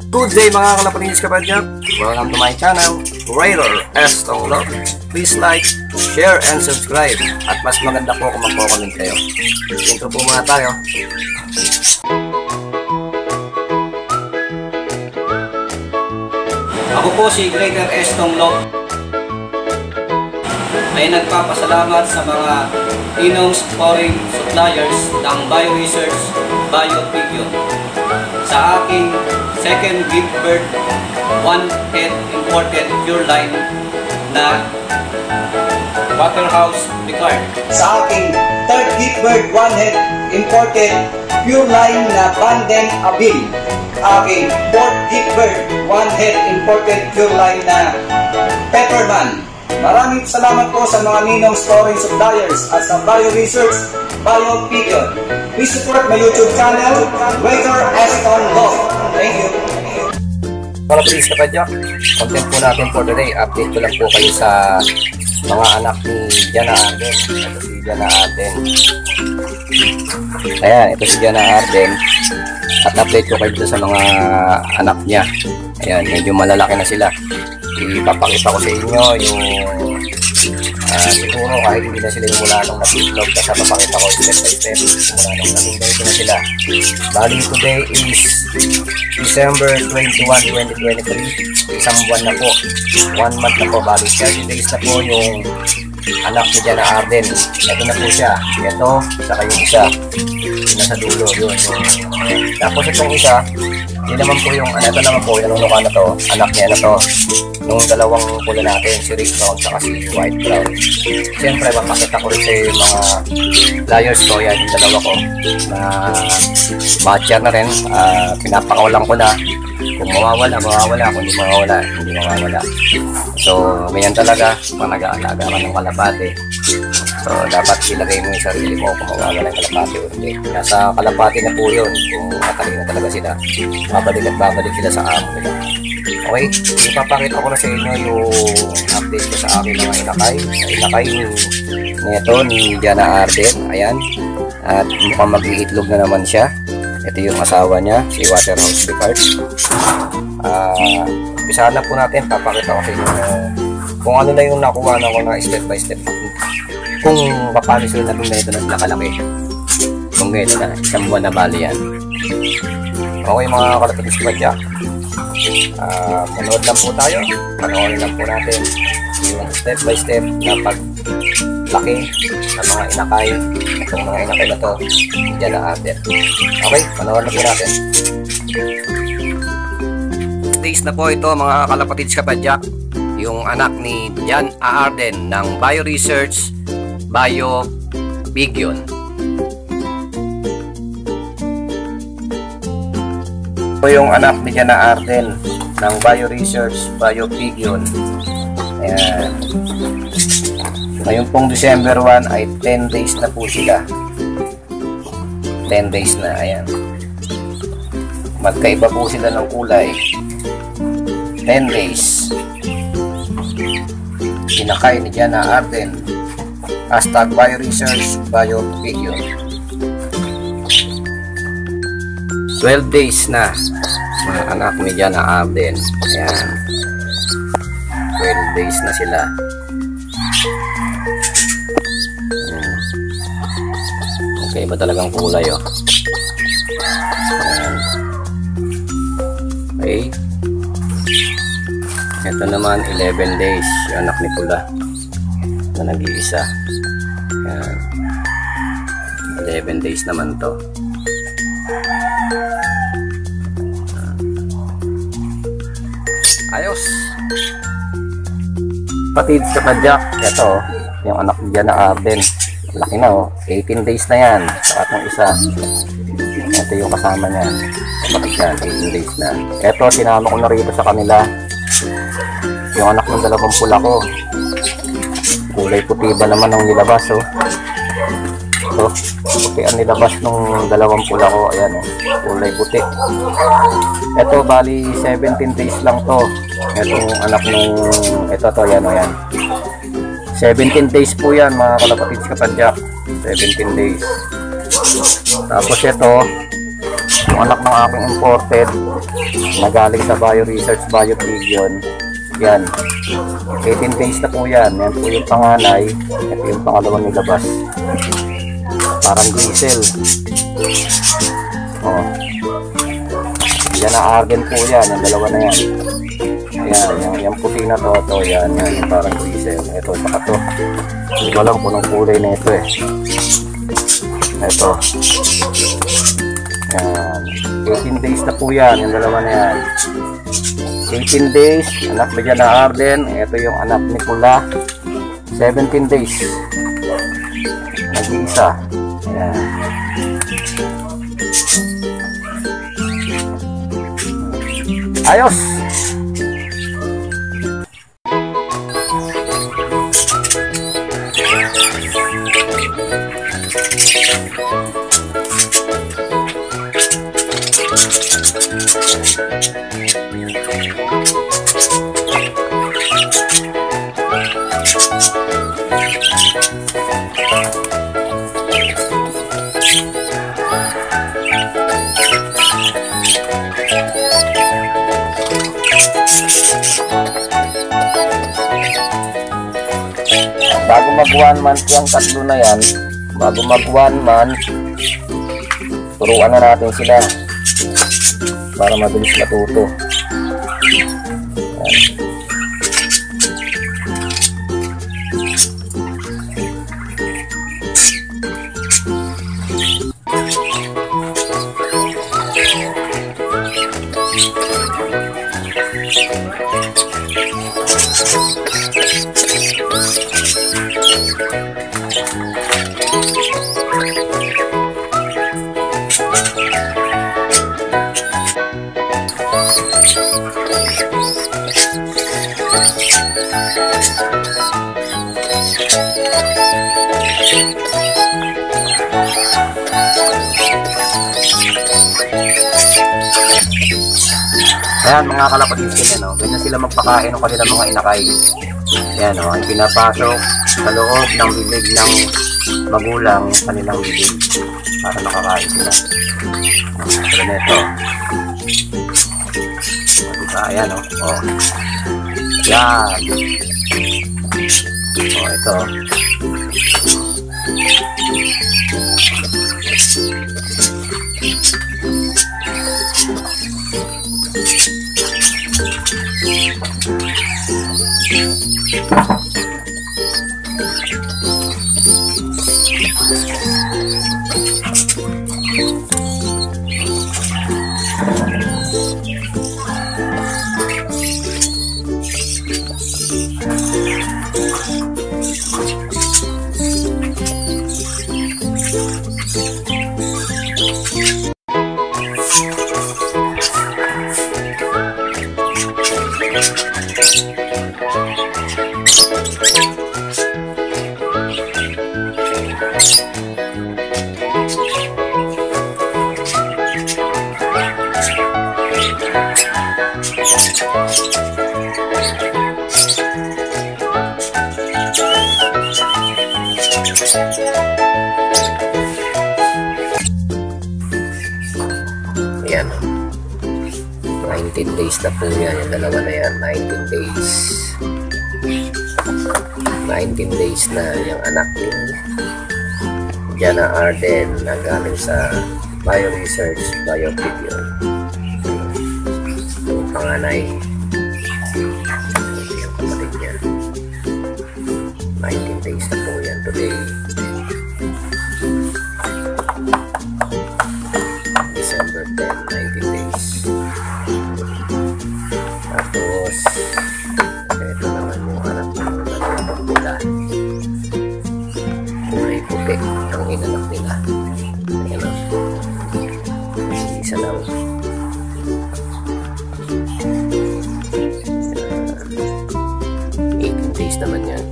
Good day mga kalapatinis kapadyak! Welcome to my channel, Raider S. Tonglog. Please like, share, and subscribe. At mas maganda po kung magpo-comment kayo. Intro po muna tayo. Ako po si Raider S. Tonglog ay nagpapasalamat sa mga Inong's foreign suppliers ng BioResearch BioPigyon sa aking second gift bird, one head imported pure line na Waterhouse Picard. Sa aking third gift bird, one head imported pure line na Banden Abil. Aking fourth gift bird, one head imported pure line na Pepperman. Maraming salamat po sa mga Ninong's foreign suppliers at sa BioResearch BioPigyon. Please support my YouTube channel, Raider S. Tonglog. Thank you. Mga please kapadyak, content po natin for today. Update ko lang po kayo sa mga anak ni Jana Arden. Ito si Jana Arden. Ayan, ito si Jana Arden. At update ko kayo sa mga anak niya. Ayan, medyo malalaki na sila. Ipapakita ko sa inyo yung siguro kahit hindi na sila yung mula nung nag-vlog, kasi papakita ko step by step mula nung nag-vlog na sila. Bali, today is December 21, 2023. Isang buwan na po, 1 month na po. Bali, 30 days na po yung anak ni Jana Arden. Ito na po siya. Ito, saka yung isa yung nasa dulo, yun. Tapos itong isa, yun naman po yung, ito naman po, yung nanunuka na to, anak niya na to. Nung dalawang pula natin, si Rick Brown saka si White Brown. Siyempre, mapakita ko rin sa mga flyers ko, yan yung dalawa ko na matcher na rin. Pinapakawalan ko na. Kung mawawala, mawawala. Kung hindi mawawala, hindi mawawala. So, ganyan talaga, pag nag-aalaga ka ng kalapate. So, dapat ilagay mo yung sarili mo kung mawawala yung kalapate o hindi. Nasa kalapate na po yun, kung matalino talaga sila. Babalik at babalik sila sa amo nila. Okay, ipapakita ko na sa inyo yung update ko sa aking mga inakay. Inakay ni Jana Arden. Ayan. At mukhang mag-iitlog na naman siya. Ito yung asawa niya, si Waterhouse Picard. Umpisahan na po natin. Papakita ko sa inyo kung ano na yung nakuha na ko na step by step. Kung paano sila naging na ito na nakalaki. Kung gano'n na, isang buwan na bali yan. Okay mga kalapagis kapadyak. Manood lang po tayo. Panoorin lang po natin yung step by step na paglaki ng mga inakay. Itong mga inakay na to, Jana Arden. Okay, panoorin lang po natin. Days na po ito mga kalapatids kapadyak. Yung anak ni Jana Arden ng BioResearch BioPigyon. Ito yung anak ni Jana Arden ng BioResearch BioPigyon. Ayan. Ngayon pong December 1 ay 10 days na po sila. 10 days na. Ayan. Magkaiba po sila ng kulay. 10 days. Inakay ni Jana Arden. Hashtag BioResearch BioPigyon. 12 days na mga anak ni Jana Arden. Ayan. 12 days na sila. Okay ba talagang kulay oh. Ayan. Okay. Ito naman 11 days yung anak ni Pula na nag-iisa. Ayan. 11 days naman to. Ayos. Patid sa padyak. Ito yung anak ni Jana Arden. Laki na oh. 18 days na yan. Sa atong isa. Ito yung kasama niya. Kapatid yan. 18 days na. Ito sinama ko na rito sa kanila. Yung anak ng dalawang pula ko. Kulay puti ba naman ang nilabas oh. Ito. Puti ang nilabas ng dalawang pula ko. Ayan oh. Kulay puti. Ito bali 17 days lang to. Itong anak nung ito to yan o yan. 17 days po yan mga kalapatids kapadyak. 17 days. Tapos ito anak ng aking imported na galing sa Bio Research Bio Pigeon. Yan. 18 days na po yan. Yan po yung panganay. Ito yung pangalawang nilabas. Parang diesel. Oh. Yan na Arden po yan. Yung dalawa na yan. Ayan. Yung puti na to. Ito. Yan. Yan. Parang diesel. Ito. Saka to. Hindi ko alam kung anong kulay na ito eh. Ito. Yan. 18 days na po yan. Yung dalawa na yan. 18 days. Anak ni Jana Arden. Ito yung anak ni Pula. 17 days. Nag-iisa. Ayan. Ayos! Bago mag 1 month yung tatlo na yan, bago mag 1 month, turuan na natin sila para mabilis matuto. Ayan mga kalapatisin yan, ganyan sila magpakain ng kanilang mga inakay. Ayan ang pinapasok sa loob ng bibig ng magulang kanilang bibig para nakakain sila. Pero neto. Diba? Ayan Yan. Ito. Ayan. 19 days na po yan. Yung dalawa na yan. 19 days. 19 days na yung anak ni Jana Arden na galing sa Bio Research Bio Pigeon. Yung panganay. Ito yung kapatid niya. 19 days na po yan today. December 10, 19 days. Tapos ito naman yung anak ng nalabang nila. Kulay puti ang inanak nila. Ayan o. Isa lang. 18 days naman yan.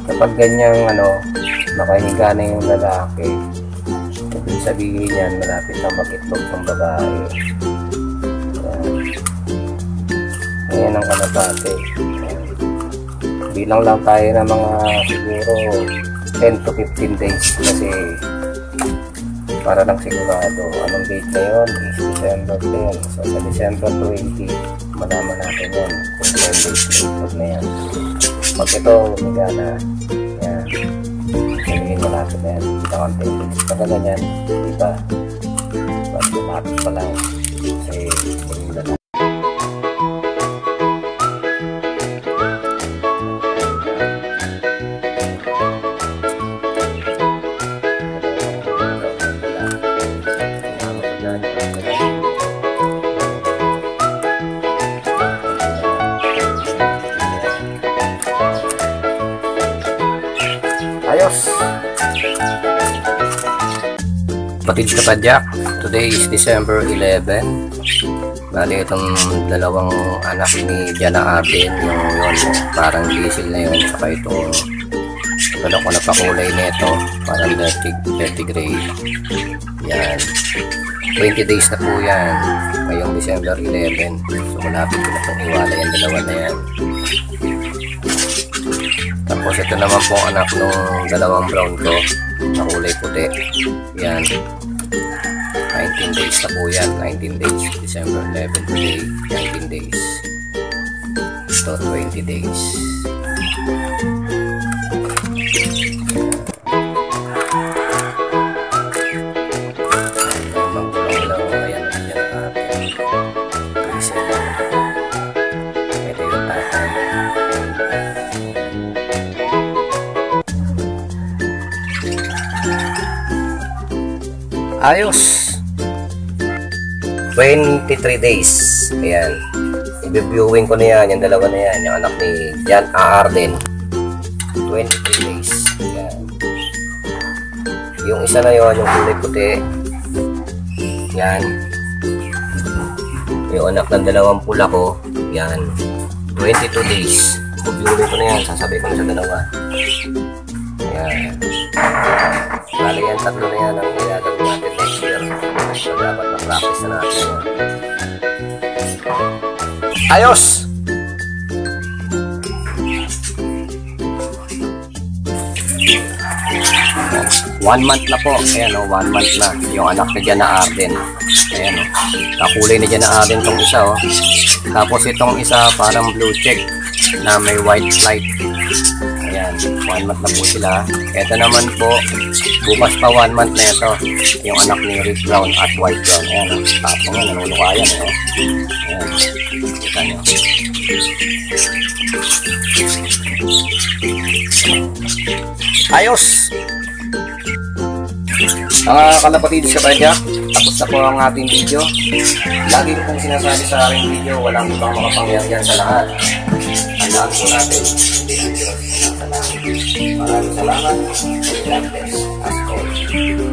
Kapag ganyang nakahiga na yung lalaki. Ibig sabihin yan, malapit na mag-itlog ng babae. Ayan ang kalapate. Bilang lang tayo ng mga siguro 10 to 15 days kasi para lang sigurado. Anong date na yun? Is December 10. So sa December 20, malaman natin yun kung 10 days na itlog na yan. Pag ito, humiga na. Yan. Sabihin mo natin na yan. Kita kang 10 days. Pagka ganyan, diba? Mas malapit pa lang. Kasi tingin na lang. Ayos! Patid kapadyak, today is December 11. Bali itong dalawang anak ni Jana Arden, yung parang diesel na yun, saka itong wala ko napakulay nito, parang dirty gray. Yan, 20 days na po yan ngayong December 11. So malapit ko na itong iwala yung dalawa na yan. Tapos ito naman po anak nung dalawang brown ko na kulay puti. Yan, 19 days na po yan. 19 days, December 11 today, 19 days. Ito 20 days. Magulang lang. Ayan natin. Ito yung tatay. Ayos! 23 days. Ayan. I-viewing ko na yan. Yung dalawa na yan. Yung anak ni Jan Arden. 23 days. Ayan. Yung isa na yun, yung kulay puti. Yan. Yung anak ng dalawang pula ko. Yan. 22 days. I-viewing ko na yan. Sasabi ko na sa dalawa. Ayan. Bali yan, tatlo na yan ang gagawin natin next year. So dapat ma-practice na natin yun. Ayos! One month na po. Ayan o, 1 month na. Yung anak ni Jana Arden. Ayan o. Kakulay ni Jana Arden tong isa o. Tapos itong isa parang blue check na may white light. Ayan, 1 month na po sila. Ito naman po, bukas pa 1 month na ito. Yung anak ni red brown at white brown. Ayan, tapos nga, nanulukayan. Ayan, kita nyo. Ayos! Mga kalapatid sa Padyak, tapos na po ang ating video. Lagi ko pong sinasabi sa aking video, walang ibang makapangyarihan sa lahat. Tandaan po natin, hindi ang Diyos na sa langit. Maraming salamat. God bless us all.